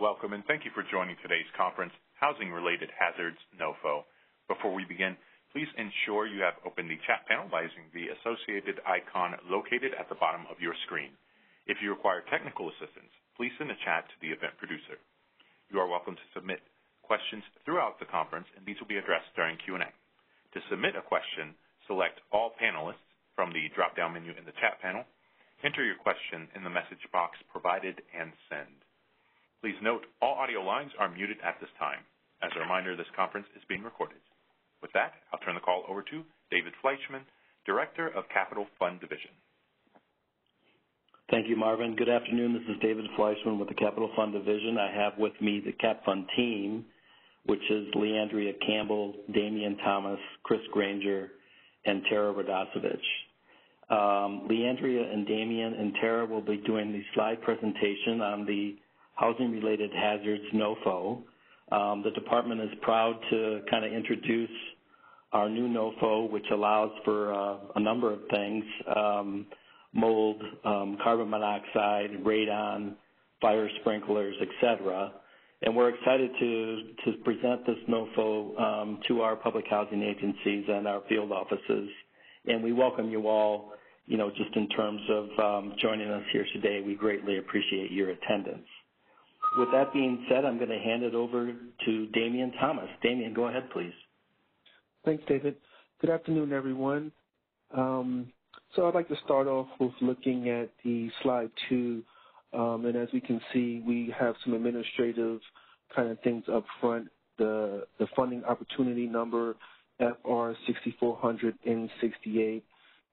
welcome, and thank you for joining today's conference, Housing-Related Hazards, NOFO. Before we begin, please ensure you have opened the chat panel by using the associated icon located at the bottom of your screen. If you require technical assistance, please send a chat to the event producer. You are welcome to submit questions throughout the conference, and these will be addressed during Q&A. To submit a question, select All Panelists from the drop-down menu in the chat panel. Enter your question in the message box provided and send. Please note, all audio lines are muted at this time. As a reminder, this conference is being recorded. With that, I'll turn the call over to David Fleischman, Director of Capital Fund Division. Thank you, Marvin. Good afternoon. This is David Fleischman with the Capital Fund Division. I have with me the Cap Fund team, which is Leandria Campbell, Damian Thomas, Chris Granger, and Tara Radosevich. Leandria and Damian and Tara will be doing the slide presentation on the Housing-Related Hazards NOFO. The department is proud to kind of introduce our new NOFO, which allows for a number of things. Mold, carbon monoxide, radon, fire sprinklers, etc. And we're excited to present this NOFO to our public housing agencies and our field offices. And we welcome you all, just in terms of joining us here today. We greatly appreciate your attendance. With that being said, I'm going to hand it over to Damian Thomas. Damian, go ahead, please. Thanks, David. Good afternoon, everyone. So I'd like to start off with looking at the slide 2, and as we can see, we have some administrative kind of things up front. The funding opportunity number, FR 6400N68,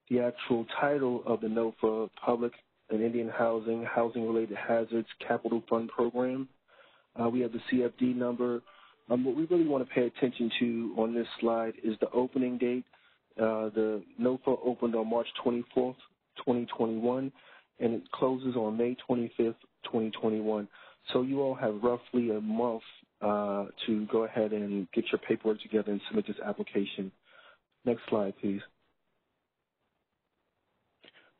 the actual title of the NOFA, Public and Indian Housing-Related Hazards Capital Fund Program. We have the CFD number. What we really want to pay attention to on this slide is the opening date. The NOFA opened on March 24th, 2021, and it closes on May 25th, 2021. So you all have roughly a month to go ahead and get your paperwork together and submit this application. Next slide, please.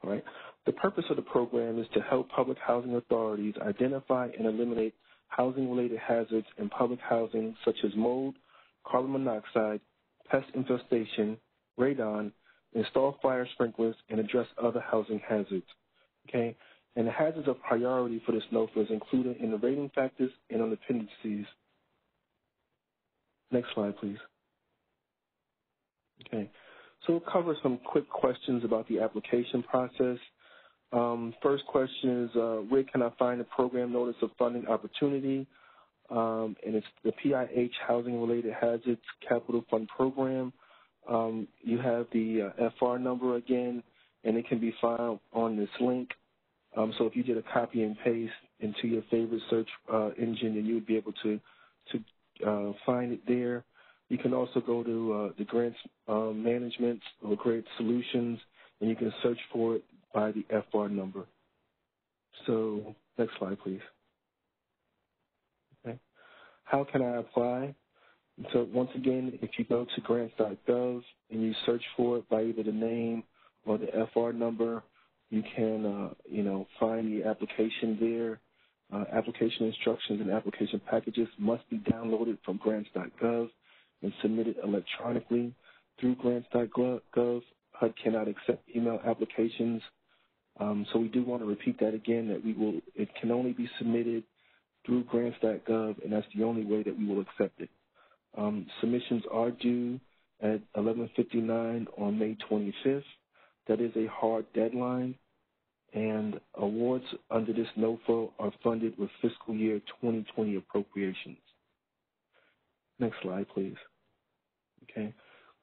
All right. The purpose of the program is to help public housing authorities identify and eliminate housing-related hazards in public housing such as mold, carbon monoxide, pest infestation, radon, install fire sprinklers, and address other housing hazards. Okay? And the hazards of priority for this NOFA is included in the rating factors and on the appendices. Next slide, please. Okay. So we'll cover some quick questions about the application process. First question is, where can I find a program notice of funding opportunity? And it's the PIH Housing-Related Hazards Capital Fund Program. You have the FR number again, and it can be found on this link. So if you did a copy and paste into your favorite search engine, then you would be able to find it there. You can also go to the Grants Management or Grant Solutions, and you can search for it by the FR number. So next slide, please. Okay. How can I apply? So once again, if you go to grants.gov and you search for it by either the name or the FR number, you can, find the application there. Application instructions and application packages must be downloaded from grants.gov and submitted electronically through grants.gov. HUD cannot accept email applications. So we do want to repeat that again, that it can only be submitted through grants.gov, and that's the only way that we will accept it. Submissions are due at 11:59 on May 25th. That is a hard deadline, and awards under this NOFO are funded with fiscal year 2020 appropriations. Next slide, please. Okay.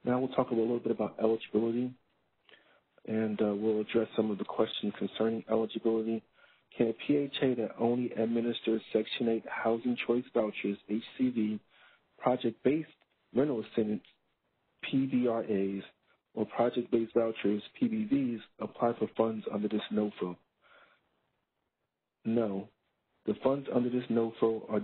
Now we'll talk a little bit about eligibility, and we'll address some of the questions concerning eligibility. Can a PHA that only administers Section 8 Housing Choice Vouchers, HCV, project-based rental assistance, PVRAs, or project-based vouchers, PBVs, apply for funds under this NOFO? No. The funds under this NOFO are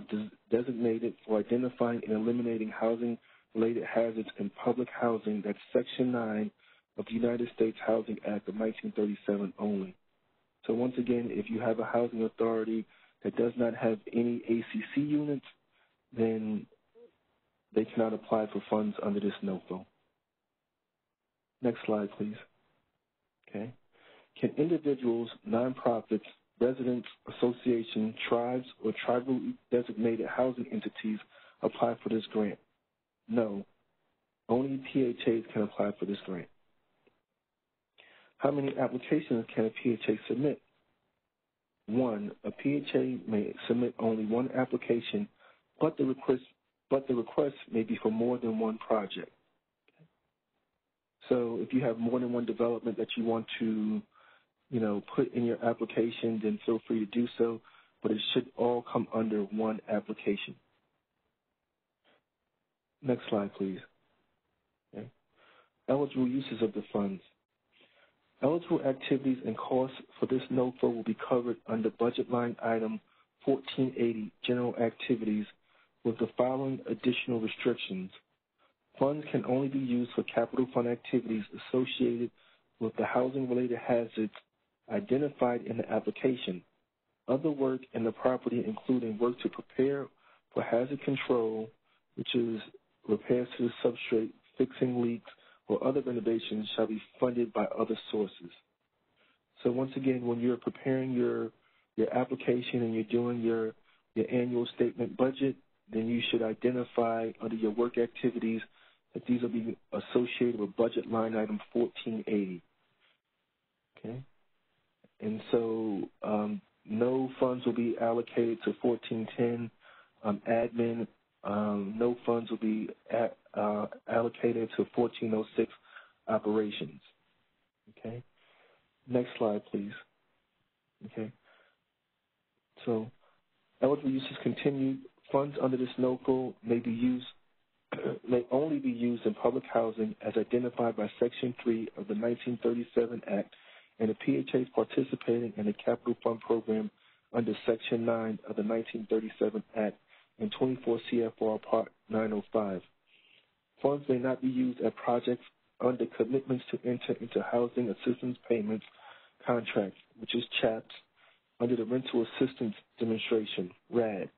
designated for identifying and eliminating housing-related hazards in public housing. That's Section 9 of the United States Housing Act of 1937 only. So once again, if you have a housing authority that does not have any ACC units, then they cannot apply for funds under this NOFO. Next slide, please. Okay. Can individuals, nonprofits, residents, associations, tribes, or tribal designated housing entities apply for this grant? No. Only PHAs can apply for this grant. How many applications can a PHA submit? One, a PHA may submit only one application, but the request may be for more than one project. So if you have more than one development that you want to, put in your application, then feel free to do so, but it should all come under one application. Next slide, please. Okay. Eligible uses of the funds. Eligible activities and costs for this NOFO will be covered under budget line item 1480, general activities, with the following additional restrictions. Funds can only be used for capital fund activities associated with the housing-related hazards identified in the application. Other work in the property, including work to prepare for hazard control, which is repairs to the substrate, fixing leaks, or other renovations, shall be funded by other sources. So once again, when you're preparing your application and you're doing your annual statement budget, then you should identify under your work activities that these will be associated with budget line item 1480. Okay? And so no funds will be allocated to 1410 admin. No funds will be allocated to 1406 operations. Okay? Next slide, please. Okay? So eligible uses continued. Funds under this NOFO may only be used in public housing as identified by Section 3 of the 1937 Act, and the PHAs participating in the Capital Fund Program under Section 9 of the 1937 Act and 24 CFR Part 905. Funds may not be used at projects under commitments to enter into housing assistance payments contracts, which is CHAPS, under the Rental Assistance Demonstration, RAD,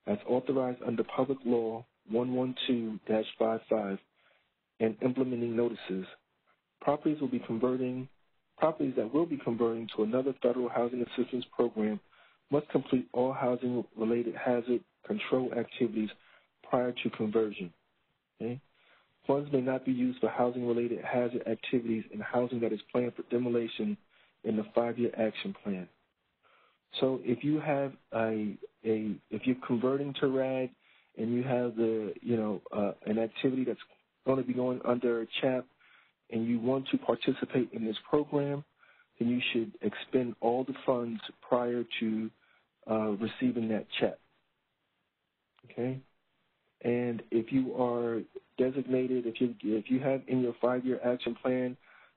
as authorized under Public Law 112-55 and implementing notices. Properties that will be converting to another federal housing assistance program must complete all housing-related hazard control activities prior to conversion. Okay? Funds may not be used for housing-related hazard activities in housing that is planned for demolition in the 5-year action plan. So if you have if you're converting to RAD and you have an activity that's going to be going under a CHAP and you want to participate in this program, then you should expend all the funds prior to receiving that check. Okay? And if you are designated, if you have in your 5-year action plan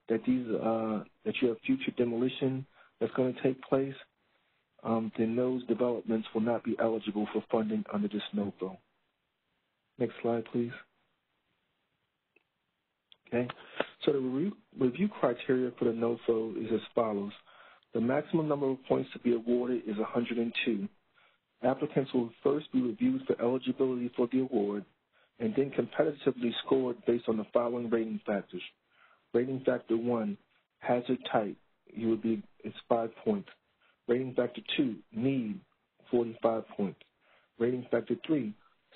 that that you have future demolition that's going to take place, then those developments will not be eligible for funding under this NOFO. Next slide, please. Okay, so the review criteria for the NOFO is as follows. The maximum number of points to be awarded is 102. Applicants will first be reviewed for eligibility for the award and then competitively scored based on the following rating factors. Rating factor 1, hazard type, it's 5 points. Rating factor 2, need, 45 points. Rating factor 3,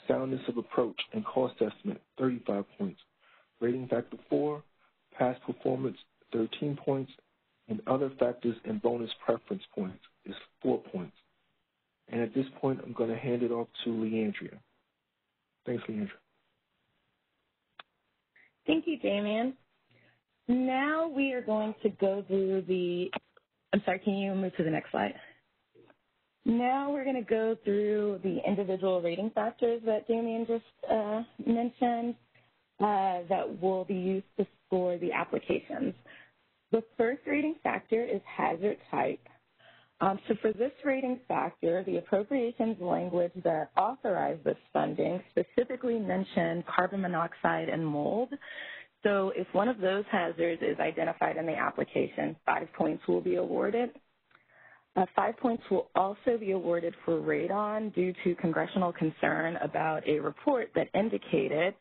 soundness of approach and cost estimate, 35 points. Rating factor 4, past performance, 13 points. And other factors and bonus preference points is 4 points. And at this point, I'm going to hand it off to Leandria. Thanks, Leandria. Thank you, Damian. Now we are going to go through can you move to the next slide? Now we're going to go through the individual rating factors that Damian just mentioned that will be used to score the applications. The first rating factor is hazard type. So for this rating factor, the appropriations language that authorized this funding specifically mentioned carbon monoxide and mold. So if one of those hazards is identified in the application, 5 points will be awarded. 5 points will also be awarded for radon due to congressional concern about a report that indicated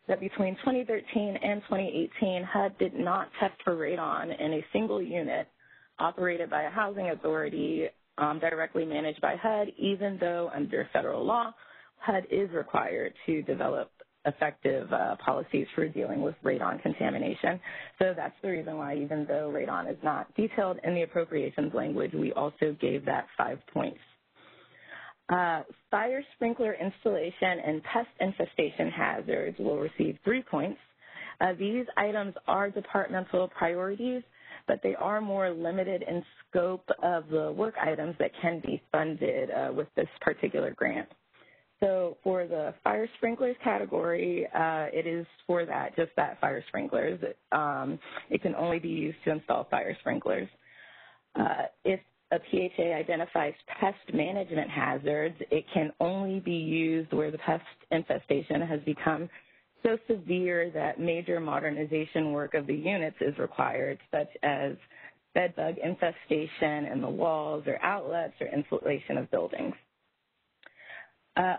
that between 2013 and 2018, HUD did not test for radon in a single unit operated by a housing authority directly managed by HUD, even though under federal law, HUD is required to develop effective policies for dealing with radon contamination. So that's the reason why, even though radon is not detailed in the appropriations language, we also gave that 5 points. Fire sprinkler installation and pest infestation hazards will receive 3 points. These items are departmental priorities, but they are more limited in scope of the work items that can be funded with this particular grant. So for the fire sprinklers category, it is for that, just that fire sprinklers. It can only be used to install fire sprinklers. If a PHA identifies pest management hazards, it can only be used where the pest infestation has become so severe that major modernization work of the units is required, such as bed bug infestation in the walls or outlets or insulation of buildings.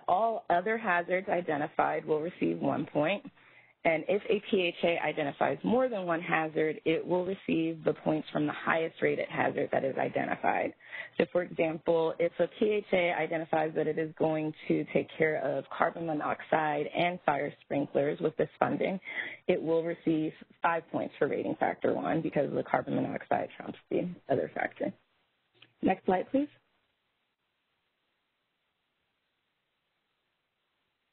All other hazards identified will receive 1 point, and if a PHA identifies more than one hazard, it will receive the points from the highest rated hazard that is identified. So, for example, if a PHA identifies that it is going to take care of carbon monoxide and fire sprinklers with this funding, it will receive 5 points for rating factor 1 because the carbon monoxide trumps the other factor. Next slide, please.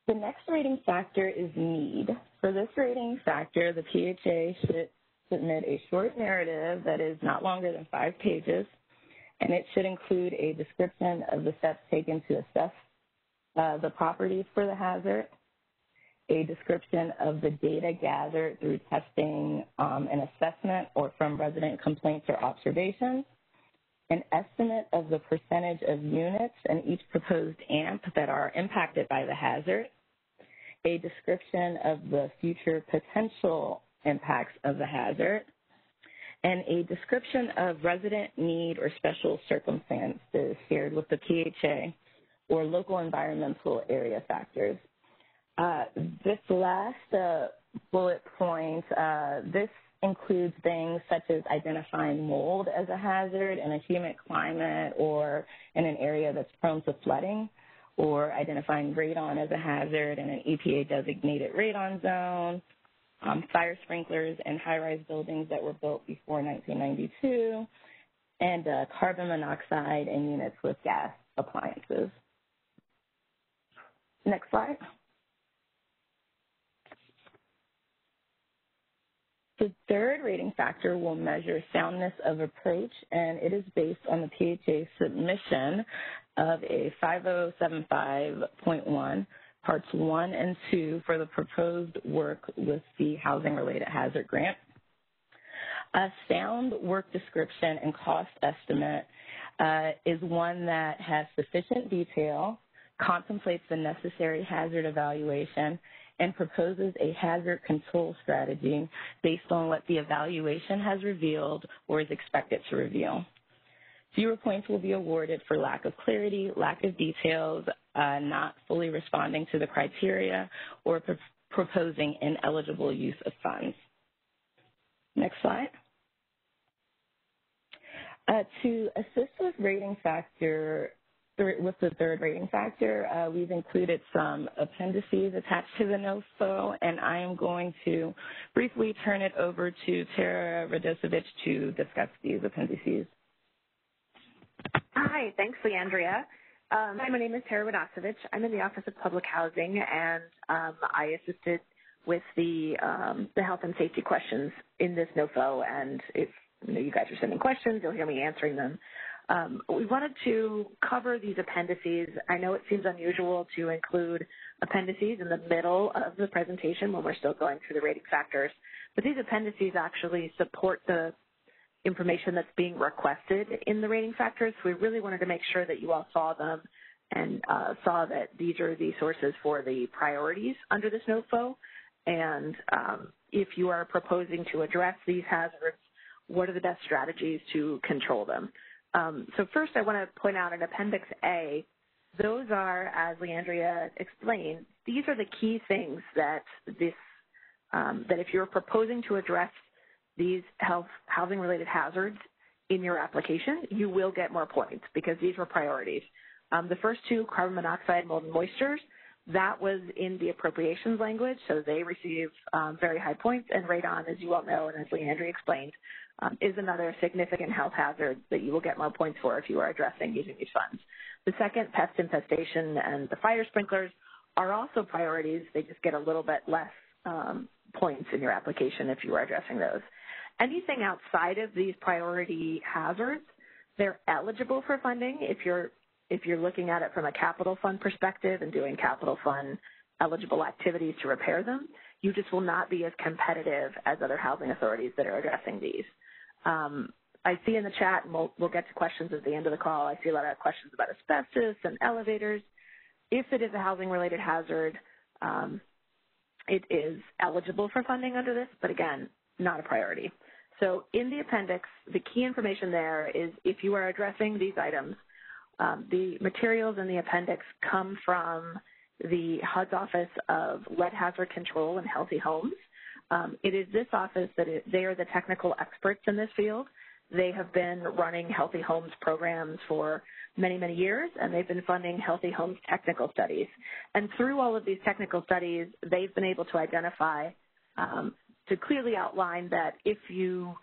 The next rating factor is need. For this rating factor, the PHA should submit a short narrative that is not longer than 5 pages, and it should include a description of the steps taken to assess the properties for the hazard, a description of the data gathered through testing and assessment or from resident complaints or observations, an estimate of the percentage of units in each proposed AMP that are impacted by the hazard, a description of the future potential impacts of the hazard, and a description of resident need or special circumstances shared with the PHA or local environmental area factors. This last bullet point, this includes things such as identifying mold as a hazard in a humid climate or in an area that's prone to flooding, or identifying radon as a hazard in an EPA-designated radon zone, fire sprinklers in high-rise buildings that were built before 1992, and carbon monoxide in units with gas appliances. Next slide. The third rating factor will measure soundness of approach, and it is based on the PHA submission of a 5075.1, parts 1 and 2 for the proposed work with the housing-related hazard grant. A sound work description and cost estimate is one that has sufficient detail, contemplates the necessary hazard evaluation, and proposes a hazard control strategy based on what the evaluation has revealed or is expected to reveal. Fewer points will be awarded for lack of clarity, lack of details, not fully responding to the criteria, or proposing ineligible use of funds. Next slide. To assist with rating factor, with the third rating factor, we've included some appendices attached to the NOFO, and I am going to briefly turn it over to Tara Radosevich to discuss these appendices. Hi, thanks, Leandria. Hi, my name is Tara Radosevich. I'm in the Office of Public Housing, and I assisted with the health and safety questions in this NOFO, and if you guys are sending questions, you'll hear me answering them. We wanted to cover these appendices. I know it seems unusual to include appendices in the middle of the presentation when we're still going through the rating factors, but these appendices actually support the information that's being requested in the rating factors. So we really wanted to make sure that you all saw them and saw that these are the sources for the priorities under this NOFO. And if you are proposing to address these hazards, what are the best strategies to control them? So first I want to point out in Appendix A, those are, as Leandria explained, these are the key things that that if you're proposing to address these housing-related hazards in your application, you will get more points because these were priorities. The first two, carbon monoxide, mold, and moistures, that was in the appropriations language, so they receive very high points. And radon, as you all know, and as Leandria explained, is another significant health hazard that you will get more points for if you are addressing using these funds. The second, pest infestation and the fire sprinklers, are also priorities. They just get a little bit less points in your application if you are addressing those. Anything outside of these priority hazards, they're eligible for funding if you're looking at it from a capital fund perspective and doing capital fund eligible activities to repair them. You just will not be as competitive as other housing authorities that are addressing these. I see in the chat, and we'll get to questions at the end of the call, I see a lot of questions about asbestos and elevators. If it is a housing-related hazard, it is eligible for funding under this, but again, not a priority. So in the appendix, the key information there is if you are addressing these items, the materials in the appendix come from the HUD's Office of Lead Hazard Control and Healthy Homes. It is this office that they are the technical experts in this field. They have been running Healthy Homes programs for many, many years, and they've been funding Healthy Homes technical studies. And through all of these technical studies, they've been able to identify, to clearly outline that if you,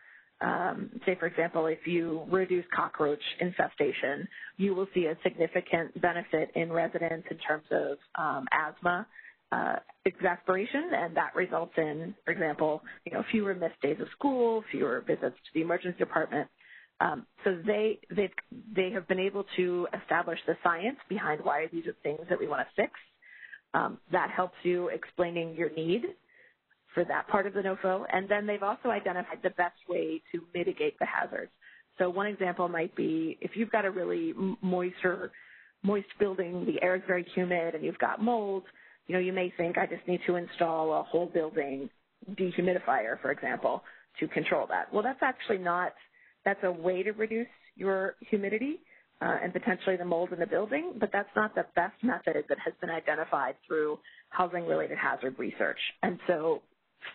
say, for example, if you reduce cockroach infestation, you will see a significant benefit in residents in terms of asthma exasperation, and that results in, for example, fewer missed days of school, fewer visits to the emergency department. So they have been able to establish the science behind why these are things that we want to fix. That helps you explaining your need for that part of the NOFO, and then they've also identified the best way to mitigate the hazards. So one example might be if you've got a really moist building, the air is very humid, and you've got mold, you may think I just need to install a whole building dehumidifier, for example, to control that. Well, that's actually not, that's a way to reduce your humidity and potentially the mold in the building, but that's not the best method that has been identified through housing-related hazard research. And so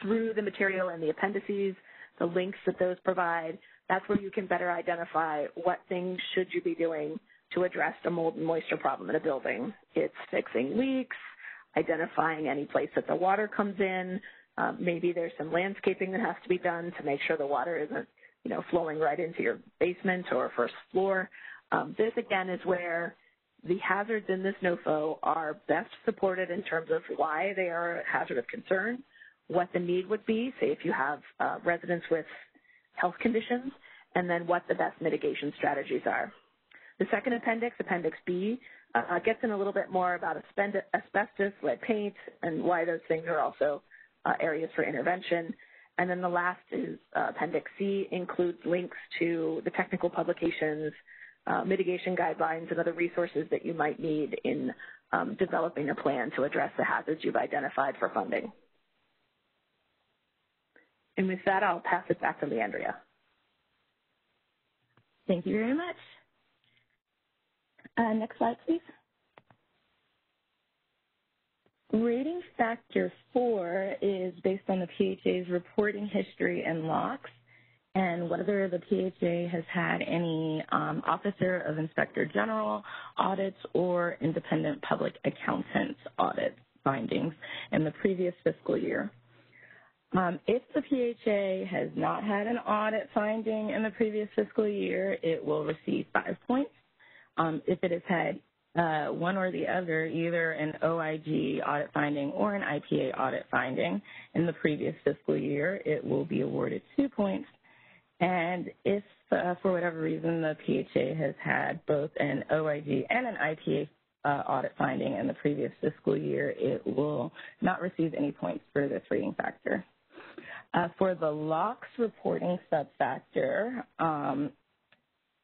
through the material and the appendices, the links that those provide, that's where you can better identify what things should you be doing to address the mold and moisture problem in a building. It's fixing leaks, identifying any place that the water comes in. Maybe there's some landscaping that has to be done to make sure the water isn't, flowing right into your basement or first floor. This, again, is where the hazards in this NOFO are best supported in terms of why they are a hazard of concern, what the need would be, say if you have residents with health conditions, and then what the best mitigation strategies are. The second appendix, Appendix B, gets in a little bit more about asbestos, lead paint, and why those things are also areas for intervention. And then the last is Appendix C, includes links to the technical publications, mitigation guidelines, and other resources that you might need in developing a plan to address the hazards you've identified for funding. And with that, I'll pass it back to Leandria. Thank you very much. Next slide, please. Rating factor 4 is based on the PHA's reporting history and locks, and whether the PHA has had any Officer of Inspector General audits or independent public accountants audit findings in the previous fiscal year. If the PHA has not had an audit finding in the previous fiscal year, it will receive 5 points. If it has had one or the other, either an OIG audit finding or an IPA audit finding in the previous fiscal year, it will be awarded 2 points. And if, for whatever reason, the PHA has had both an OIG and an IPA audit finding in the previous fiscal year, it will not receive any points for this rating factor. For the locks reporting subfactor,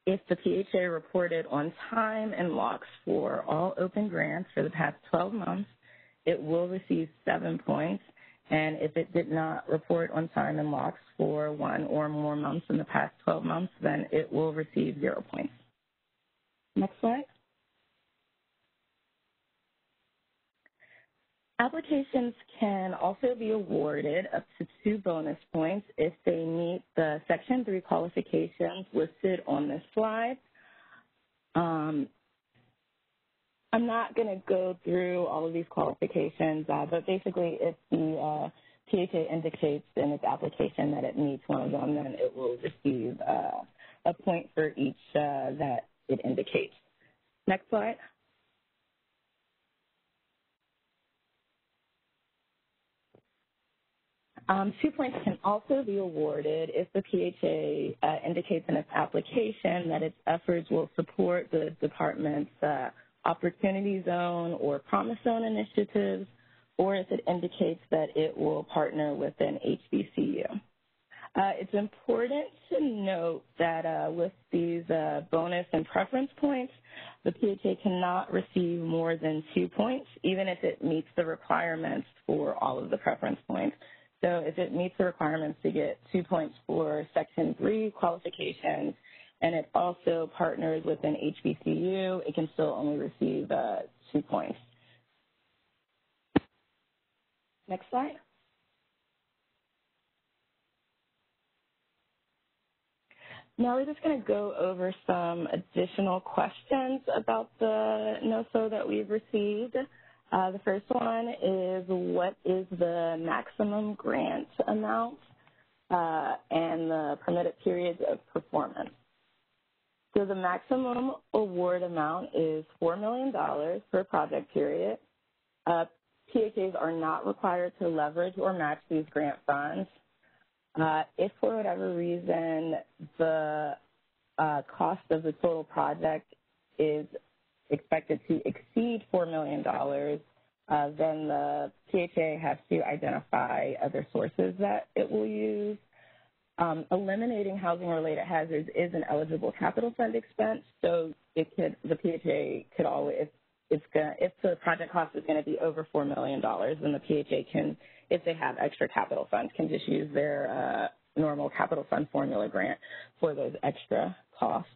if the PHA reported on time and locks for all open grants for the past 12 months, it will receive 7 points. And if it did not report on time and locks for 1 or more months in the past 12 months, then it will receive 0 points. Next slide. Applications can also be awarded up to 2 bonus points if they meet the Section 3 qualifications listed on this slide. I'm not going to go through all of these qualifications, but basically if the PHA indicates in its application that it meets one of them, then it will receive a point for each that it indicates. Next slide. 2 points can also be awarded if the PHA indicates in its application that its efforts will support the department's Opportunity Zone or Promise Zone initiatives, or if it indicates that it will partner with an HBCU. It's important to note that with these bonus and preference points, the PHA cannot receive more than 2 points, even if it meets the requirements for all of the preference points. So if it meets the requirements to get 2 points for Section 3 qualifications, and it also partners with an HBCU, it can still only receive 2 points. Next slide. Now we're just going to go over some additional questions about the NOFO that we've received. The first one is, what is the maximum grant amount and the permitted periods of performance? So the maximum award amount is $4 million per project period. PHAs are not required to leverage or match these grant funds. If for whatever reason the cost of the total project is expected to exceed $4 million, then the PHA has to identify other sources that it will use. Eliminating housing-related hazards is an eligible capital fund expense, so the PHA could always, if the project cost is going to be over $4 million, then the PHA can, if they have extra capital funds, can just use their normal capital fund formula grant for those extra costs.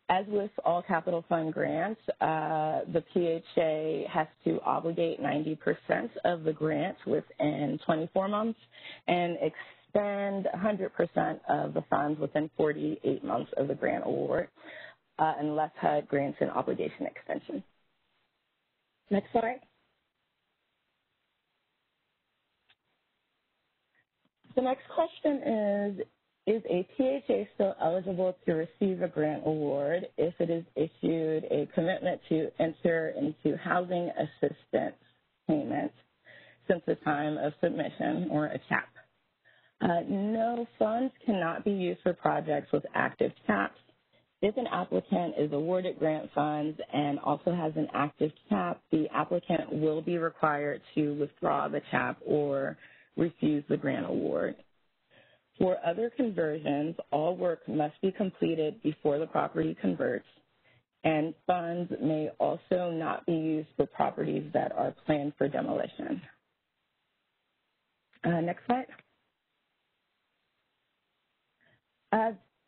As with all capital fund grants, the PHA has to obligate 90% of the grant within 24 months and expend 100% of the funds within 48 months of the grant award, unless HUD grants an obligation extension. Next slide. The next question is a PHA still eligible to receive a grant award if it is issued a commitment to enter into housing assistance payments since the time of submission, or a CHAP? No, funds cannot be used for projects with active CHAPs. If an applicant is awarded grant funds and also has an active CHAP, the applicant will be required to withdraw the CHAP or refuse the grant award. For other conversions, all work must be completed before the property converts, and funds may also not be used for properties that are planned for demolition. Next slide.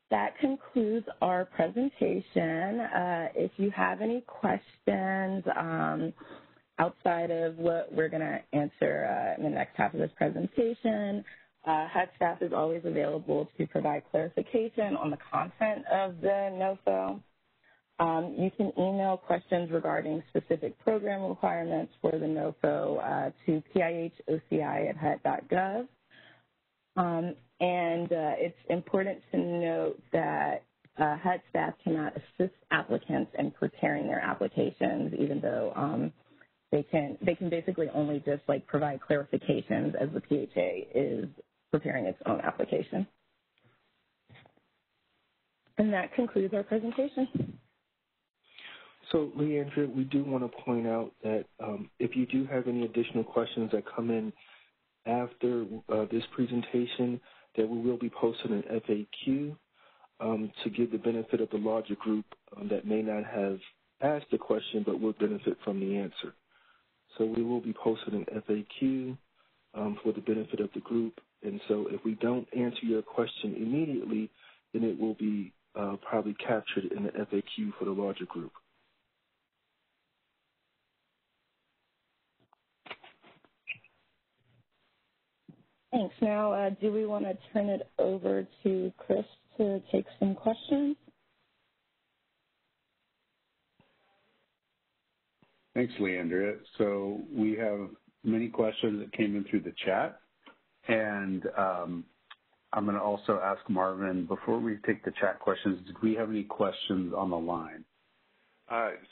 That concludes our presentation. If you have any questions outside of what we're going to answer in the next half of this presentation, HUD staff is always available to provide clarification on the content of the NOFO. You can email questions regarding specific program requirements for the NOFO to pihoci@hud.gov. It's important to note that HUD staff cannot assist applicants in preparing their applications, even though they can basically only just provide clarifications as the PHA is preparing its own application. And that concludes our presentation. So, Leandra, we do want to point out that if you do have any additional questions that come in after this presentation, that we will be posting an FAQ to give the benefit of the larger group that may not have asked the question but will benefit from the answer. So we will be posting an FAQ for the benefit of the group. And so if we don't answer your question immediately, then it will be probably captured in the FAQ for the larger group. Thanks. Now, do we want to turn it over to Chris to take some questions? Thanks, Leandria. So we have many questions that came in through the chat, and I'm going to also ask Marvin, before we take the chat questions, do we have any questions on the line?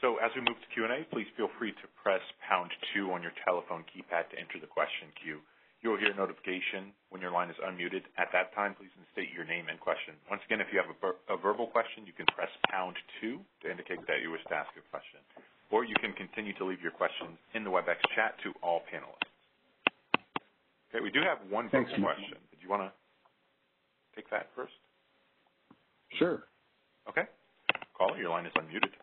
So as we move to Q&A, please feel free to press #2 on your telephone keypad to enter the question queue. You'll hear a notification when your line is unmuted. At that time, please state your name and question. Once again, if you have a verbal question, you can press #2 to indicate that you wish to ask a question. Or you can continue to leave your questions in the WebEx chat to all panelists. Okay, we do have one verbal question. Did you want to take that first? Sure. Okay. Caller, your line is unmuted.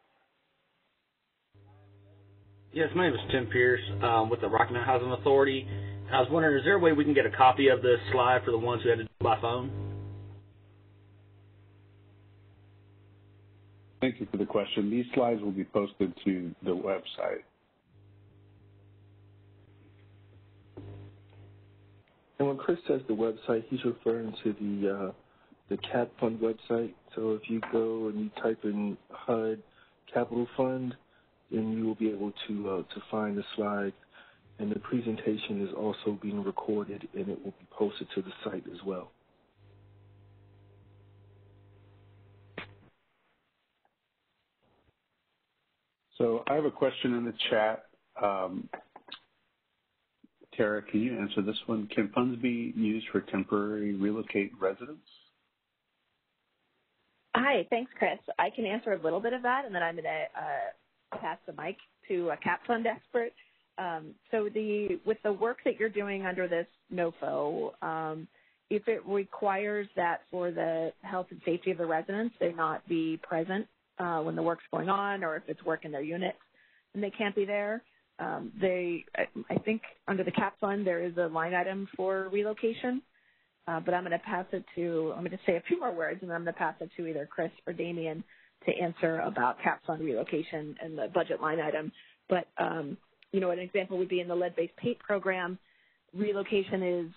Yes, my name is Tim Pierce with the Rocky Mount Housing Authority. I was wondering, is there a way we can get a copy of this slide for the ones who had to do it by phone? Thank you for the question. These slides will be posted to the website. And when Chris says the website, he's referring to the CAP Fund website. So if you go and you type in HUD Capital Fund, then you will be able to find the slide. And the presentation is also being recorded, and it will be posted to the site as well. So I have a question in the chat. Tara, can you answer this one? Can funds be used for temporary relocate residents? Hi, thanks, Chris. I can answer a little bit of that, and then I'm going to pass the mic to a CAP Fund expert. So with the work that you're doing under this NOFO, if it requires that for the health and safety of the residents, they not be present when the work's going on, or if it's work in their unit and they can't be there, I think under the CAP Fund there is a line item for relocation, but I'm going to pass it to, I'm going to say a few more words, and then I'm going to pass it to either Chris or Damien to answer about CAP Fund relocation and the budget line item. But you know, an example would be in the lead-based paint program, relocation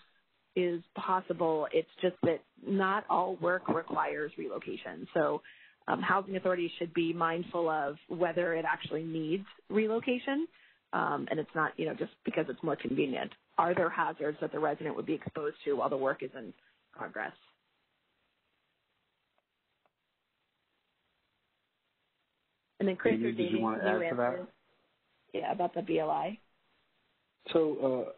is possible. It's just that not all work requires relocation. So housing authorities should be mindful of whether it actually needs relocation, and it's not, you know, just because it's more convenient. Are there hazards that the resident would be exposed to while the work is in progress? And then Chris, did you want to add to that? Yeah, about the BLI. So,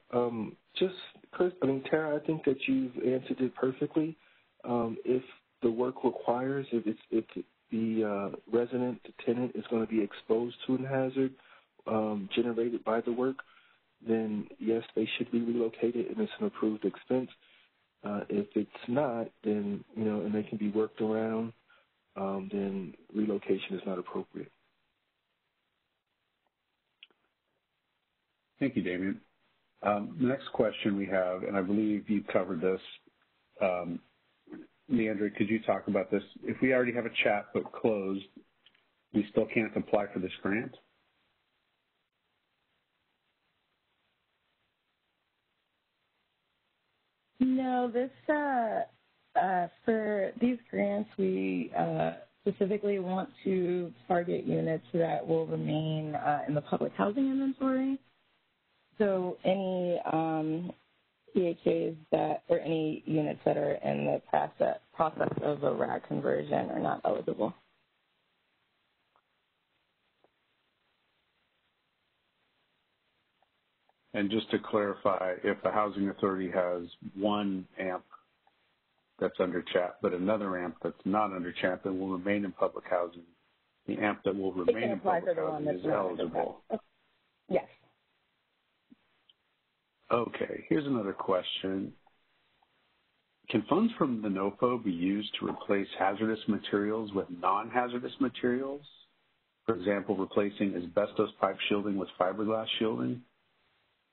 just Chris, Tara, I think that you've answered it perfectly. If the work requires, if the resident, the tenant is going to be exposed to a hazard generated by the work, then yes, they should be relocated, and it's an approved expense. If it's not, then, you know, and they can be worked around, then relocation is not appropriate. Thank you, Damien. The next question we have, and I believe you covered this, Leandra, could you talk about this? If we already have a chat but closed, we still can't apply for this grant? No, this for these grants, we specifically want to target units that will remain in the public housing inventory. So any PHAs or any units that are in the process of a RAD conversion are not eligible. And just to clarify, if the housing authority has one AMP that's under CHAP, but another AMP that's not under CHAP and will remain in public housing, the AMP that will remain in public housing is eligible. Yes. Okay, here's another question. Can funds from the NOFO be used to replace hazardous materials with non-hazardous materials? For example, replacing asbestos pipe shielding with fiberglass shielding?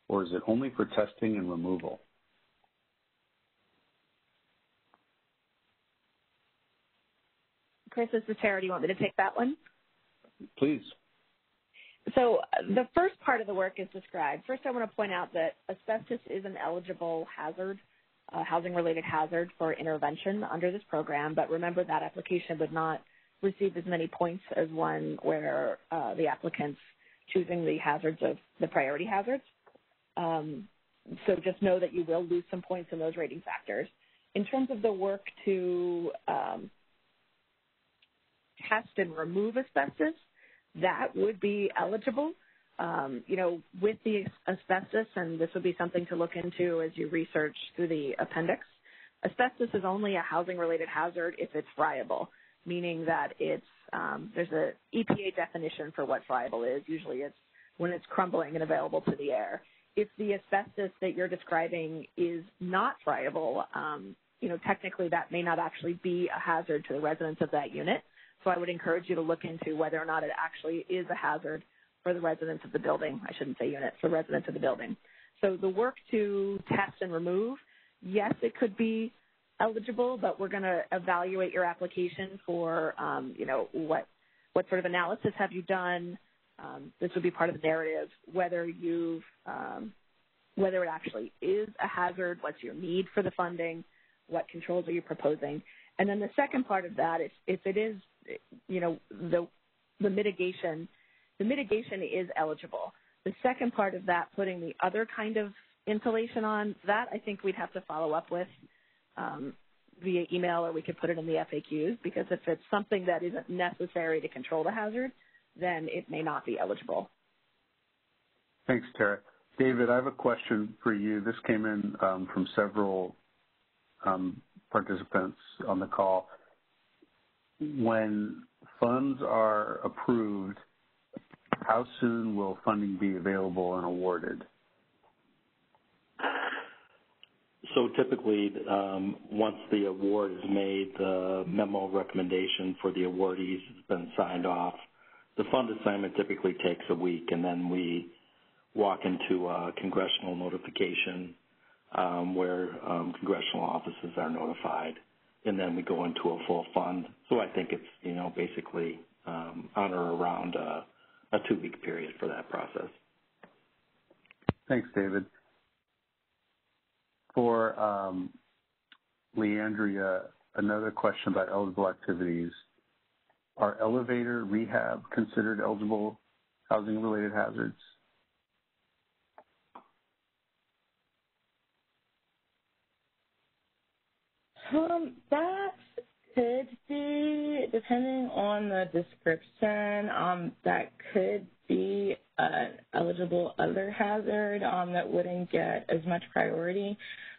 Or is it only for testing and removal? Chris, this is Tara. Do you want me to take that one? Please. So the first part of the work is described. First, I want to point out that asbestos is an eligible hazard, housing-related hazard for intervention under this program, but remember that application would not receive as many points as one where the applicant's choosing the hazards of the priority hazards. So just know that you will lose some points in those rating factors. In terms of the work to test and remove asbestos, that would be eligible. With the asbestos, and this would be something to look into as you research through the appendix, asbestos is only a housing-related hazard if it's friable, meaning that it's there's an EPA definition for what friable is. Usually it's when it's crumbling and available to the air. If the asbestos that you're describing is not friable, technically that may not actually be a hazard to the residents of that unit. So I would encourage you to look into whether or not it actually is a hazard for the residents of the building. I shouldn't say unit, for residents of the building. So the work to test and remove, yes, it could be eligible, but we're going to evaluate your application for, what sort of analysis have you done. This would be part of the narrative, whether it actually is a hazard, what's your need for the funding, what controls are you proposing. And then the second part of that is if it is, the mitigation is eligible. The second part of that, putting the other kind of insulation on, that I think we'd have to follow up with via email, or we could put it in the FAQs, because if it's something that isn't necessary to control the hazard, then it may not be eligible. Thanks, Tara. David, I have a question for you. This came in from several participants on the call. When funds are approved, how soon will funding be available and awarded? So typically, once the award is made, the memo recommendation for the awardees has been signed off. The fund assignment typically takes a week, and then we walk into a congressional notification where congressional offices are notified, and then we go into a full fund. So I think it's, basically on or around a 2-week period for that process. Thanks, David. For Leandria, another question about eligible activities. Are elevator rehab considered eligible housing-related hazards? That could be, depending on the description, that could be an eligible other hazard that wouldn't get as much priority,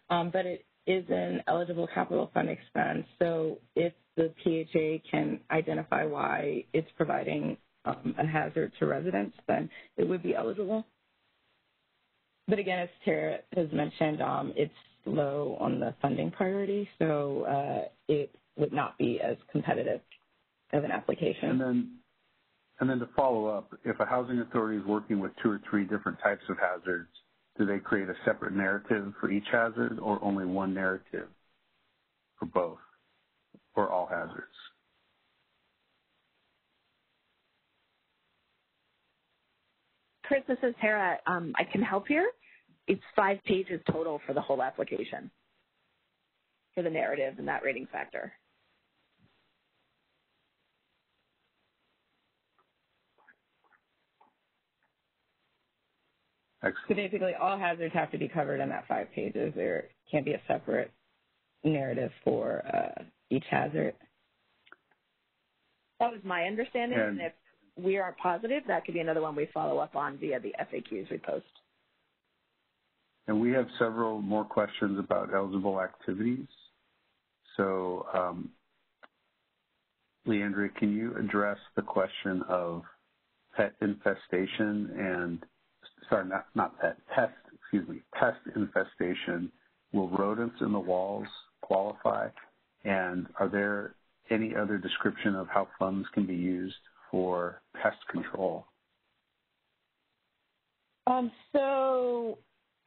but it is an eligible capital fund expense. So if the PHA can identify why it's providing a hazard to residents, then it would be eligible. But again, as Tara has mentioned, it's low on the funding priority, so it would not be as competitive of an application. And then to follow up, if a housing authority is working with 2 or 3 different types of hazards, do they create a separate narrative for each hazard, or only one narrative for both, or all hazards? Chris, this is Tara. I can help here. It's 5 pages total for the whole application for the narrative and that rating factor. Excellent. So basically all hazards have to be covered in that 5 pages. There can't be a separate narrative for each hazard. That was my understanding, and if we aren't positive, that could be another one we follow up on via the FAQs we post. And we have several more questions about eligible activities. So, Leandria, can you address the question of pest infestation? Will rodents in the walls qualify? And are there any other description of how funds can be used for pest control?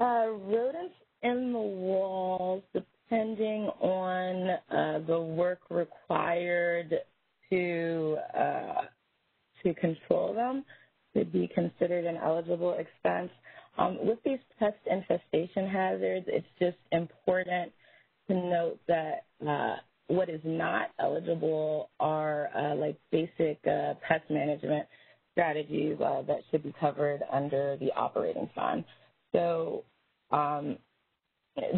Rodents in the walls, depending on the work required to control them would be considered an eligible expense. With these pest infestation hazards, it's just important to note that what is not eligible are like basic pest management strategies that should be covered under the operating fund. So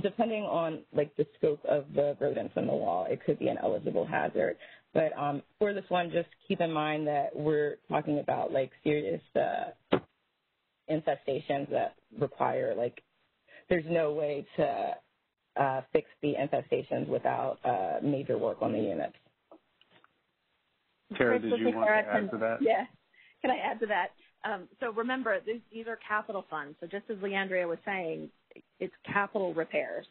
depending on like the scope of the rodents in the wall, it could be an eligible hazard. But for this one, just keep in mind that we're talking about like serious infestations that require like there's no way to fix the infestations without major work on the units. Tara, did you want to add to that? Yeah. Can I add to that? So remember, these are capital funds. So just as Leandria was saying, it's capital repairs.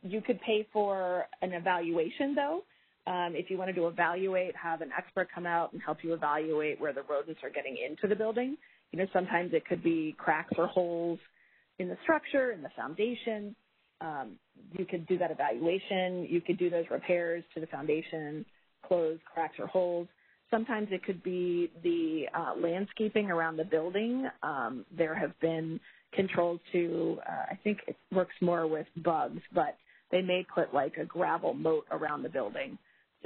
You could pay for an evaluation, though. If you wanted to evaluate, have an expert come out and help you evaluate where the rodents are getting into the building. You know, sometimes it could be cracks or holes in the structure, in the foundation. You could do that evaluation. You could do those repairs to the foundation, close cracks or holes. Sometimes it could be the landscaping around the building. There have been controls to, I think it works more with bugs, but they may put like a gravel moat around the building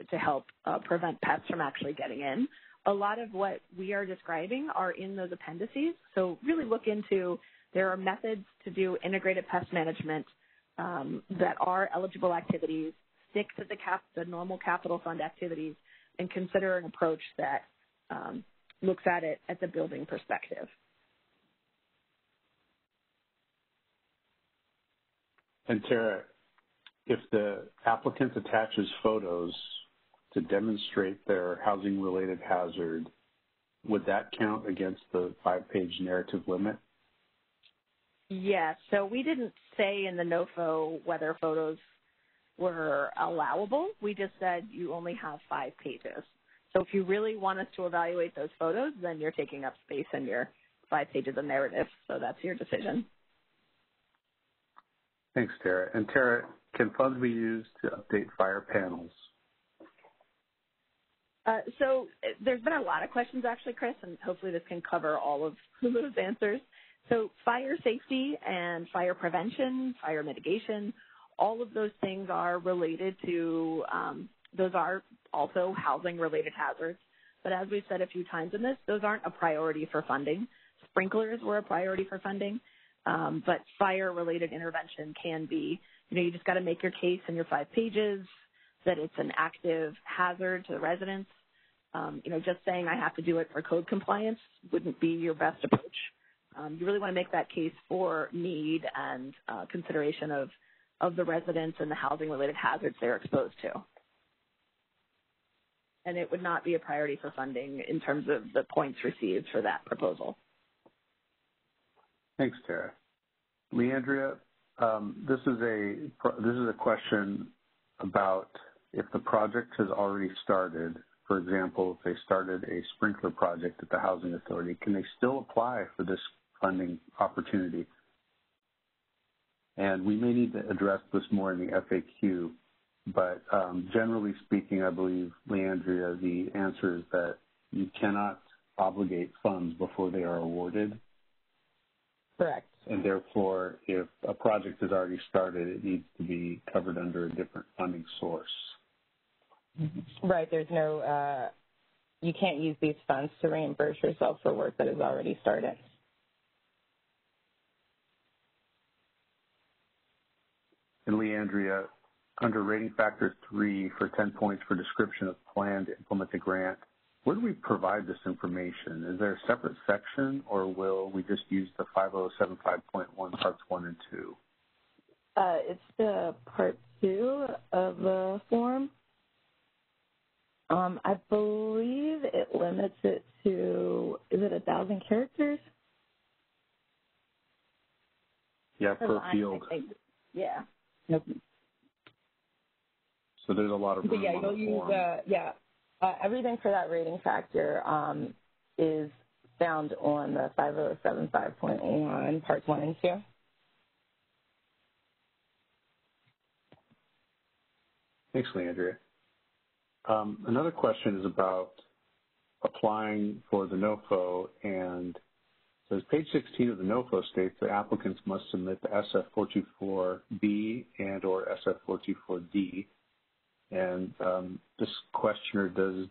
to help prevent pests from actually getting in. A lot of what we are describing are in those appendices. So really look into, there are methods to do integrated pest management that are eligible activities. Stick to the normal capital fund activities and consider an approach that looks at it at the building perspective. And Tara, if the applicant attaches photos to demonstrate their housing-related hazard, would that count against the 5-page narrative limit? Yes. So we didn't say in the NOFO whether photos were allowable. We just said you only have 5 pages. So if you really want us to evaluate those photos, then you're taking up space in your 5 pages of narrative. So that's your decision. Thanks, Tara. And Tara, can funds be used to update fire panels? So there's been a lot of questions actually, Chris, and hopefully this can cover all of those answers. So fire safety and fire prevention, fire mitigation, all of those things are related to, those are also housing-related hazards. But as we've said a few times in this, those aren't a priority for funding. Sprinklers were a priority for funding, but fire-related intervention can be. You know, you just got to make your case in your 5 pages that it's an active hazard to the residents. You know, just saying I have to do it for code compliance wouldn't be your best approach. You really want to make that case for need and consideration of the residents and the housing-related hazards they're exposed to. And it would not be a priority for funding in terms of the points received for that proposal. Thanks, Tara. Leandria, this is a question about if the project has already started. For example, if they started a sprinkler project at the Housing Authority, can they still apply for this funding opportunity? And we may need to address this more in the FAQ, but generally speaking, I believe, Leandria, the answer is that you cannot obligate funds before they are awarded. Correct. And therefore, if a project has already started, it needs to be covered under a different funding source. Right. There's no, you can't use these funds to reimburse yourself for work that has already started. And Leandria, under rating factor 3 for 10 points for description of plan to implement the grant, where do we provide this information? Is there a separate section, or will we just use the 5075.1 parts 1 and 2? It's the part 2 of the form. I believe it limits it to, is it 1,000 characters? Yeah, per field. Yeah. Nope. So there's a lot of room on the form. Everything for that rating factor is found on the 5075.1 parts 1 and 2. Thanks, Leandria. Another question is about applying for the NOFO, and says page 16 of the NOFO states that applicants must submit the SF424B and or SF424D, and this questioner doesn't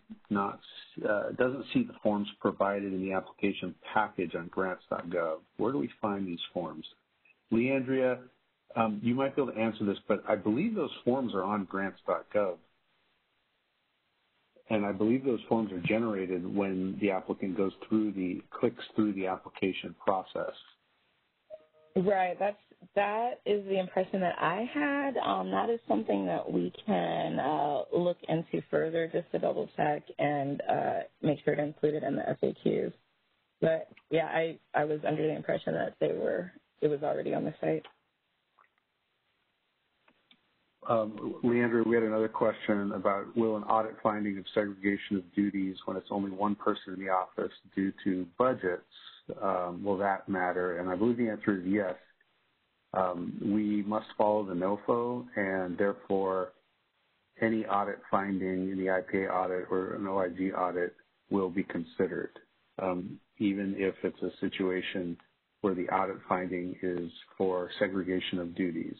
see the forms provided in the application package on grants.gov. Where do we find these forms? Leandria, you might be able to answer this, but I believe those forms are on grants.gov. And I believe those forms are generated when the applicant clicks through the application process. Right. That is the impression that I had. That is something that we can look into further, just to double check and make sure to include it in the FAQs. But yeah, I was under the impression that it was already on the site. Leandra, we had another question about will an audit finding of segregation of duties when it's only one person in the office due to budgets, will that matter? And I believe the answer is yes. We must follow the NOFO, and therefore any audit finding in the IPA audit or an OIG audit will be considered, even if it's a situation where the audit finding is for segregation of duties.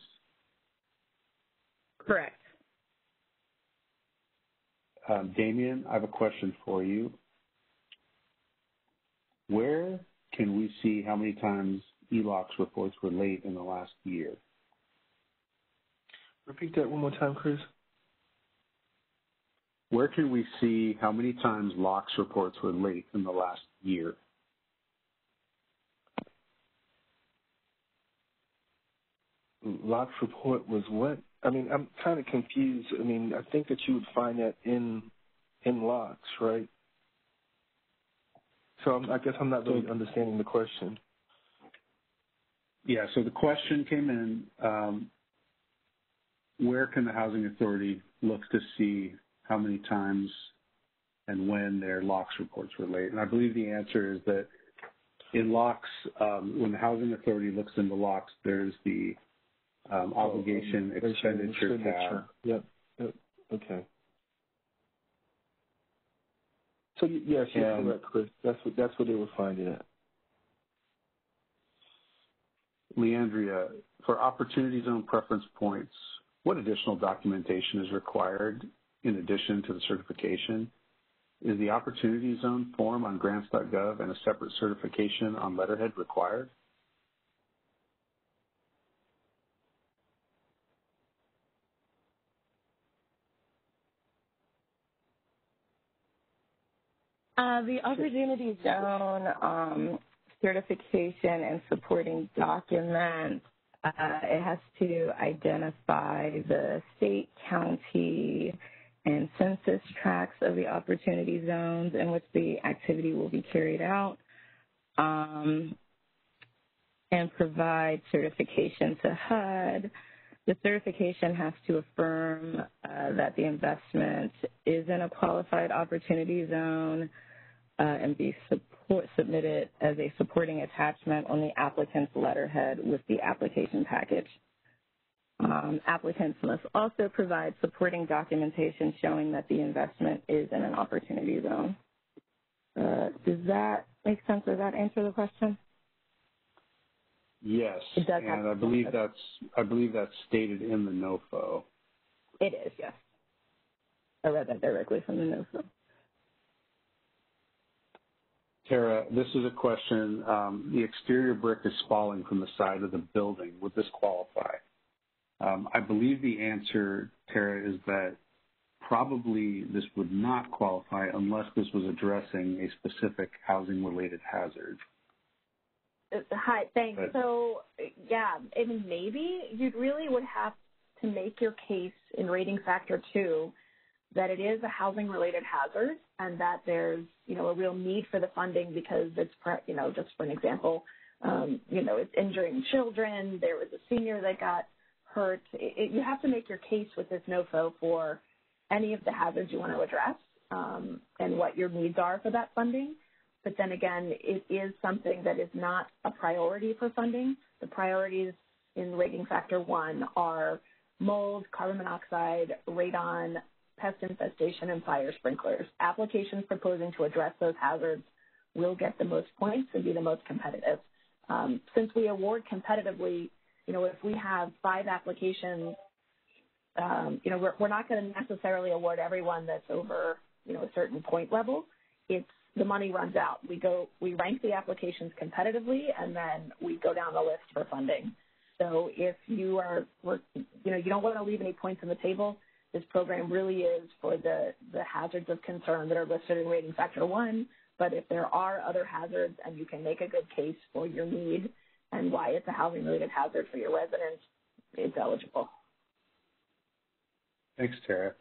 Correct. Damien, I have a question for you. Where can we see how many times ELOX reports were late in the last year? Repeat that one more time, Chris. Where can we see how many times LOX reports were late in the last year? LOX report was what? I mean, I'm kind of confused. I mean, I think that you would find that in LOX, right? So I guess I'm not really understanding the question. Yeah, so the question came in, where can the Housing Authority look to see how many times and when their LOX reports were late? And I believe the answer is that in LOX, when the Housing Authority looks into LOX, there's the obligation expenditure tab. Yep. Okay. So yes, you're correct, Chris. That's what they were finding at. Leandria, for Opportunity Zone preference points, what additional documentation is required in addition to the certification? Is the Opportunity Zone form on grants.gov and a separate certification on letterhead required? The Opportunity Zone certification and supporting documents, it has to identify the state, county, and census tracts of the Opportunity Zones in which the activity will be carried out, and provide certification to HUD. The certification has to affirm that the investment is in a qualified Opportunity Zone, and be submitted as a supporting attachment on the applicant's letterhead with the application package. Applicants must also provide supporting documentation showing that the investment is in an Opportunity Zone. Does that make sense? Does that answer the question? Yes, and I believe that's stated in the NOFO. It is, yes. I read that directly from the NOFO. Tara, this is a question. The exterior brick is falling from the side of the building. Would this qualify? I believe the answer, Tara, is that probably this would not qualify unless this was addressing a specific housing-related hazard. Hi, thanks. So, yeah, I mean, maybe you really would have to make your case in rating factor 2 that it is a housing-related hazard and that there's, a real need for the funding because it's, just for an example, it's injuring children. There was a senior that got hurt. You have to make your case with this NOFO for any of the hazards you want to address and what your needs are for that funding. But then again, it is something that is not a priority for funding. The priorities in rating factor 1 are mold, carbon monoxide, radon, pest infestation, and fire sprinklers. Applications proposing to address those hazards will get the most points and be the most competitive. Since we award competitively, if we have 5 applications, we're not going to necessarily award everyone that's over, a certain point level. The money runs out. We rank the applications competitively, and then we go down the list for funding. So if you don't want to leave any points on the table, this program really is for the hazards of concern that are listed in rating factor 1. But if there are other hazards and you can make a good case for your need and why it's a housing-related hazard for your residents, it's eligible. Thanks, Tara.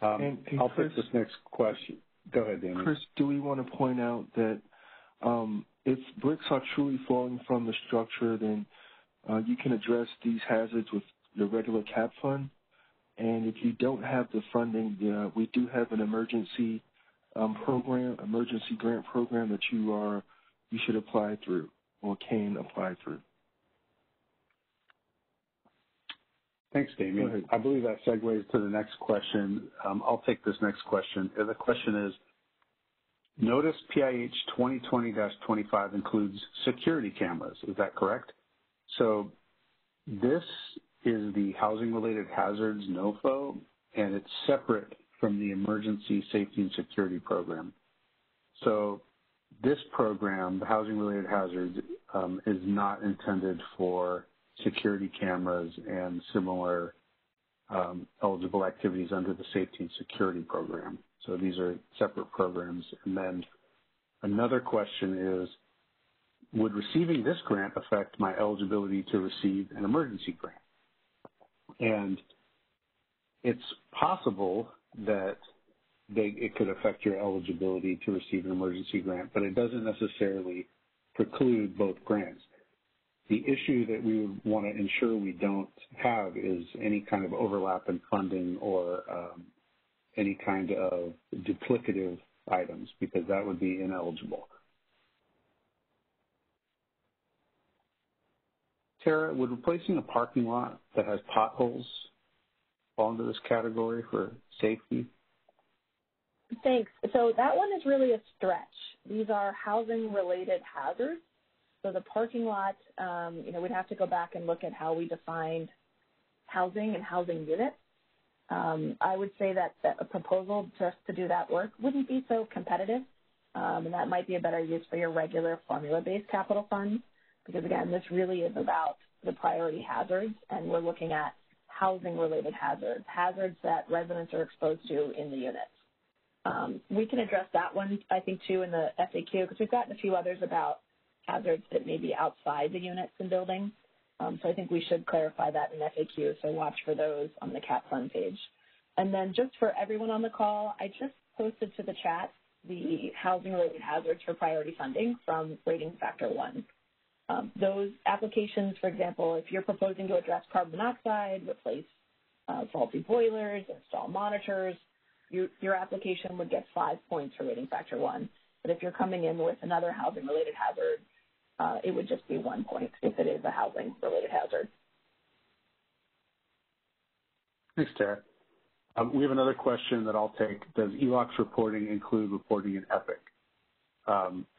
And I'll Chris, take this next question. Go ahead, Damien. Chris, do we want to point out that if bricks are truly falling from the structure, then you can address these hazards with your regular CAP fund. And if you don't have the funding, we do have an emergency grant program that you should apply through or can apply through. Thanks, Damien. I believe that segues to the next question. I'll take this next question. The question is, notice PIH 2020-25 includes security cameras. Is that correct? So this is the housing-related hazards NOFO, and it's separate from the emergency safety and security program. So this program, the housing-related hazards, is not intended for security cameras and similar eligible activities under the safety and security program. So these are separate programs. And then another question is, would receiving this grant affect my eligibility to receive an emergency grant? And it's possible that it could affect your eligibility to receive an emergency grant, but it doesn't necessarily preclude both grants. The issue that we would want to ensure we don't have is any kind of overlap in funding or any kind of duplicative items, because that would be ineligible. Tara, would replacing a parking lot that has potholes fall into this category for safety? Thanks. So that one is really a stretch. These are housing-related hazards. So the parking lot, we'd have to go back and look at how we defined housing and housing units. I would say that a proposal just to do that work wouldn't be so competitive, and that might be a better use for your regular formula-based capital funds, because, again, this really is about the priority hazards, and we're looking at housing-related hazards that residents are exposed to in the units. We can address that one, I think, too, in the FAQ, because we've gotten a few others about hazards that may be outside the units and buildings. So I think we should clarify that in FAQ, so watch for those on the CAP Fund page. And then just for everyone on the call, I just posted to the chat the housing-related hazards for priority funding from rating factor 1. Those applications, for example, if you're proposing to address carbon monoxide, replace faulty boilers, install monitors, your application would get 5 points for rating factor 1. But if you're coming in with another housing-related hazard, it would just be 1 point if it is a housing-related hazard. Thanks, Tara. We have another question that I'll take. Does ELOC's reporting include reporting in EPIC?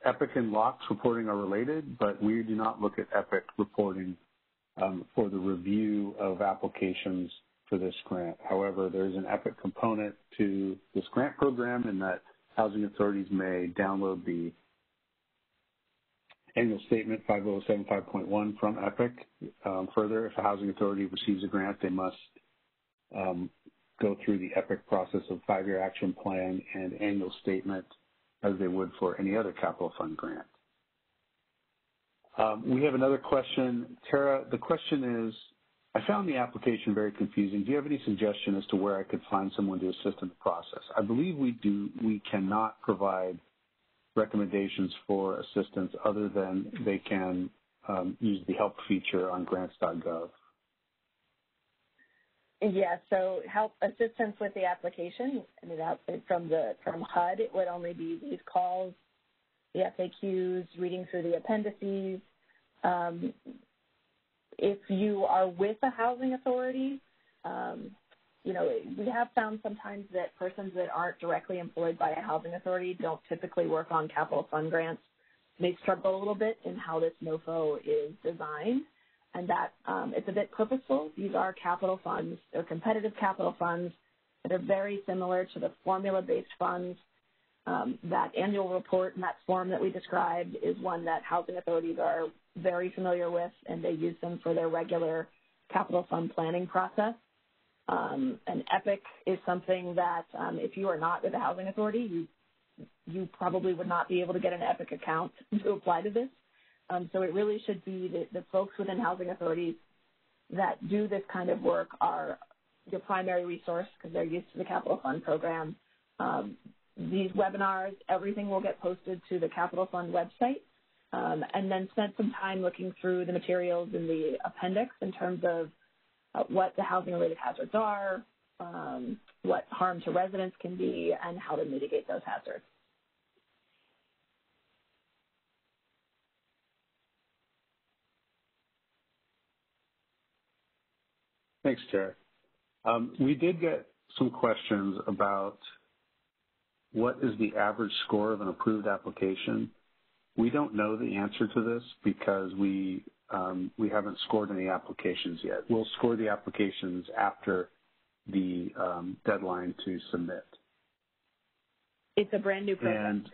EPIC and LOC's reporting are related, but we do not look at EPIC reporting for the review of applications for this grant. However, there's an EPIC component to this grant program in that housing authorities may download the annual statement 5075.1 from EPIC. Further, if a housing authority receives a grant, they must go through the EPIC process of 5-year action plan and annual statement as they would for any other capital fund grant. We have another question. Tara, the question is, I found the application very confusing. Do you have any suggestion as to where I could find someone to assist in the process? I believe we cannot provide recommendations for assistance other than they can use the help feature on grants.gov. Yeah, so help assistance with the application. I mean, from HUD, it would only be these calls, the FAQs, reading through the appendices. If you are with a housing authority, we have found sometimes that persons that aren't directly employed by a housing authority don't typically work on capital fund grants. They struggle a little bit in how this NOFO is designed, and that it's a bit purposeful. These are capital funds. They're competitive capital funds that are very similar to the formula-based funds. That annual report and that form that we described is one that housing authorities are very familiar with, and they use them for their regular capital fund planning process. An EPIC is something that if you are not with a housing authority, you probably would not be able to get an EPIC account to apply to this. So it really should be the folks within housing authorities that do this kind of work are your primary resource because they're used to the capital fund program. These webinars, everything will get posted to the capital fund website, and then spend some time looking through the materials in the appendix in terms of what the housing-related hazards are, what harm to residents can be, and how to mitigate those hazards. Thanks, Tara. We did get some questions about what is the average score of an approved application. We don't know the answer to this because we haven't scored any applications yet. We'll score the applications after the deadline to submit. It's a brand new program.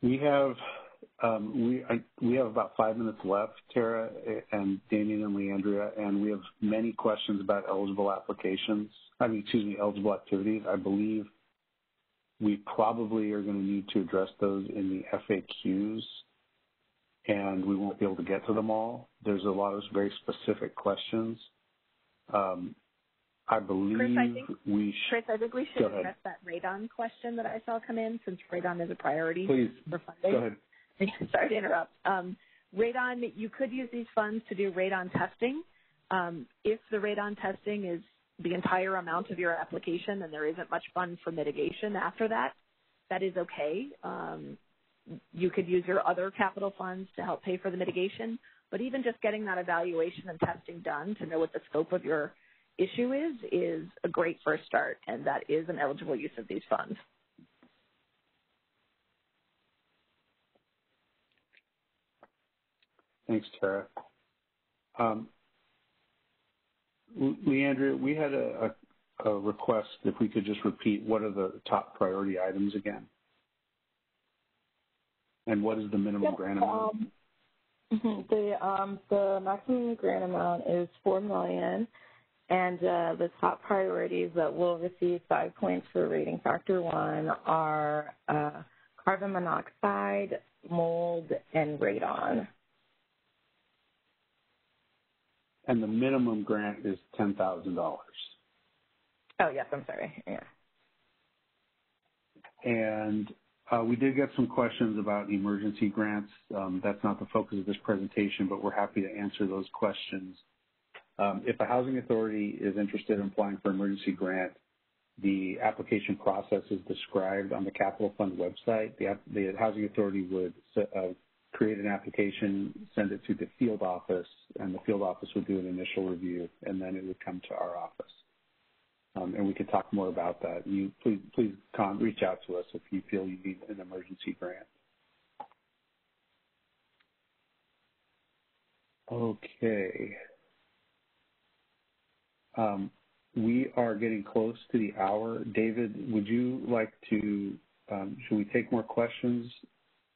And we have about 5 minutes left, Tara and Damien and Leandria, and we have many questions about eligible eligible activities. I believe we probably are going to need to address those in the FAQs, and we won't be able to get to them all. There's a lot of very specific questions. I believe Chris, I think we should address that radon question that I saw come in, since radon is a priority for funding. Go ahead. Sorry to interrupt. Radon, you could use these funds to do radon testing. If the radon testing is the entire amount of your application and there isn't much fund for mitigation after that, that is okay. You could use your other capital funds to help pay for the mitigation, but even just getting that evaluation and testing done to know what the scope of your issue is a great first start, and that is an eligible use of these funds. Thanks, Tara. Leandria, we had a request if we could just repeat what are the top priority items again, and what is the minimum grant amount? The maximum grant amount is $4 million, and the top priorities that will receive 5 points for rating factor 1 are carbon monoxide, mold, and radon. And the minimum grant is $10,000. Oh, yes, I'm sorry. Yeah. And we did get some questions about emergency grants. That's not the focus of this presentation, but we're happy to answer those questions. If a housing authority is interested in applying for emergency grant, the application process is described on the Capital Fund website. The housing authority would create an application, send it to the field office, and the field office would do an initial review, and then it would come to our office. And we could talk more about that. Please reach out to us if you feel you need an emergency grant. Okay. We are getting close to the hour. David, would you like to, should we take more questions,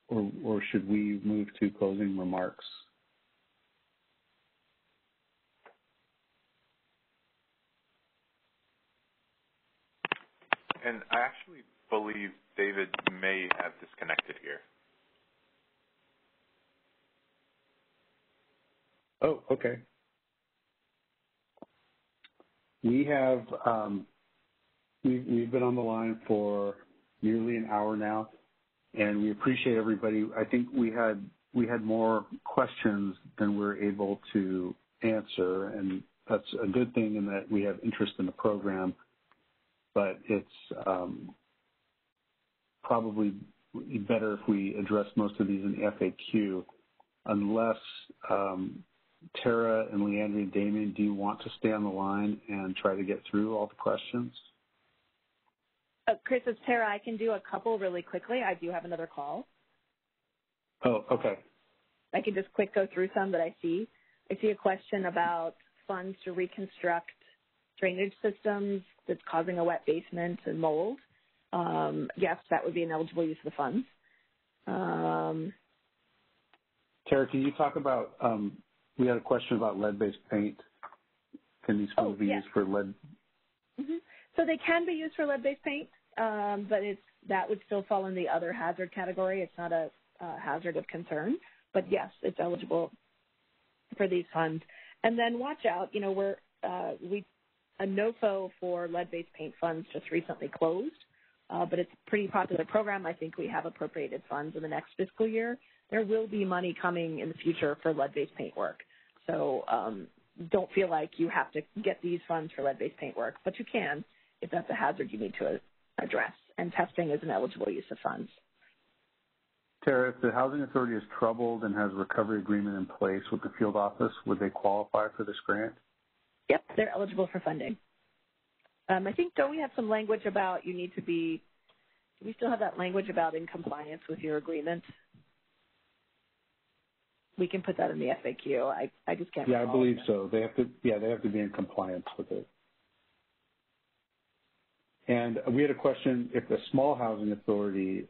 or should we move to closing remarks? And I actually believe David may have disconnected here. Oh, okay. We have we've been on the line for nearly an hour now, and we appreciate everybody. I think we had more questions than we're able to answer, and that's a good thing in that we have interest in the program. But it's probably better if we address most of these in the FAQ, unless Tara and Leandria and Damien, do you want to stay on the line and try to get through all the questions? Chris, it's Tara. I can do a couple really quickly. I do have another call. Oh, okay. I can just quick go through some that I see. I see a question about funds to reconstruct drainage systems that's causing a wet basement and mold. Yes, that would be an eligible use of the funds. Tara, can you talk about, we had a question about lead-based paint. Can these funds be used for lead? Mm-hmm. So they can be used for lead-based paint, but that would still fall in the other hazard category. It's not a hazard of concern, but yes, it's eligible for these funds. And then watch out, a NOFO for lead-based paint funds just recently closed, but it's a pretty popular program. I think we have appropriated funds in the next fiscal year. There will be money coming in the future for lead-based paint work. So don't feel like you have to get these funds for lead-based paint work, but you can if that's a hazard you need to address, and testing is an eligible use of funds. Tara, if the Housing Authority is troubled and has a recovery agreement in place with the field office, would they qualify for this grant? Yep, they're eligible for funding. I think, don't we have some language about do we still have that language about in compliance with your agreement? We can put that in the FAQ. I just can't. Yeah, I believe so. They have to be in compliance with it. And we had a question, if the small housing authority,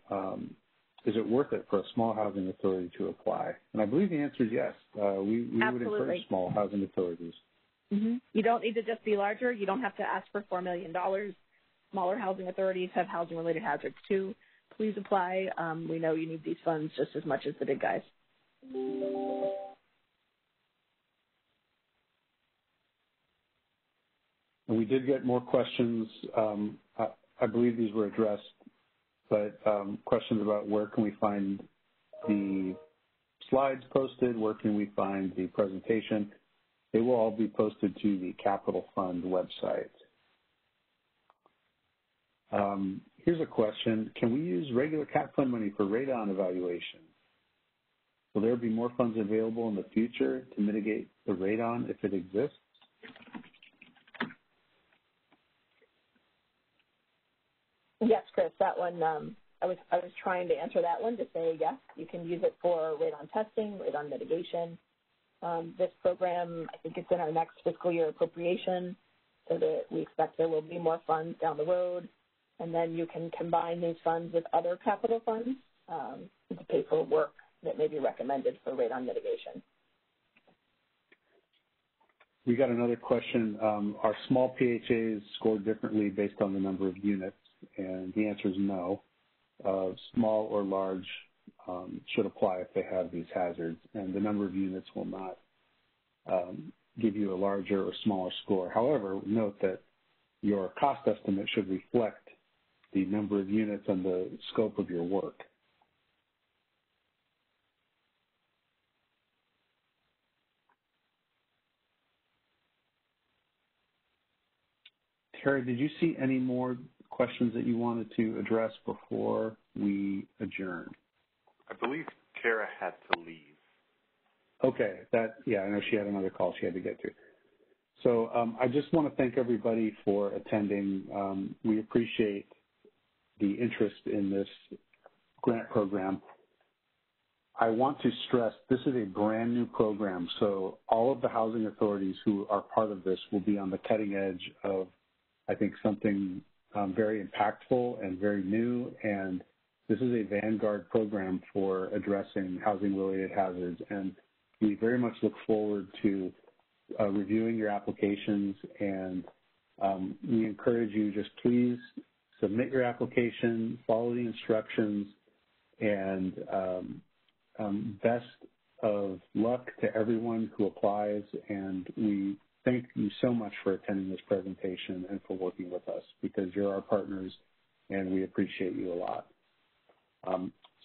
is it worth it for a small housing authority to apply? And I believe the answer is yes. We would encourage small housing authorities. Mm-hmm. You don't need to just be larger. You don't have to ask for $4 million. Smaller housing authorities have housing-related hazards too. Please apply. We know you need these funds just as much as the big guys. And we did get more questions. I believe these were addressed, but questions about where can we find the slides posted, where can we find the presentation. They will all be posted to the Capital Fund website. Here's a question. Can we use regular CAP fund money for radon evaluation? Will there be more funds available in the future to mitigate the radon if it exists? Yes, Chris, that one, I was trying to answer that one to say, yes, you can use it for radon testing, radon mitigation. This program, I think it's in our next fiscal year appropriation, so that we expect there will be more funds down the road. And then you can combine these funds with other capital funds to pay for work that may be recommended for radon mitigation. We got another question. Are small PHAs scored differently based on the number of units? And the answer is no. Small or large should apply if they have these hazards, and the number of units will not give you a larger or smaller score. However, note that your cost estimate should reflect the number of units and the scope of your work. Terry, did you see any more questions that you wanted to address before we adjourn? I believe Tara had to leave. Okay, I know she had another call she had to get to. So I just want to thank everybody for attending. We appreciate the interest in this grant program. I want to stress this is a brand new program, so all of the housing authorities who are part of this will be on the cutting edge of, I think, something very impactful and very new, and this is a vanguard program for addressing housing-related hazards, and we very much look forward to reviewing your applications, and we encourage you, just please submit your application, follow the instructions, and best of luck to everyone who applies, and we thank you so much for attending this presentation and for working with us, because you're our partners and we appreciate you a lot.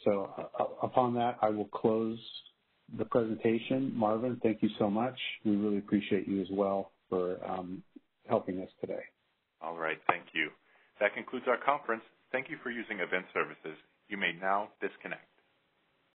So upon that, I will close the presentation. Marvin, thank you so much. We really appreciate you as well for helping us today. All right, thank you. That concludes our conference. Thank you for using Event Services. You may now disconnect.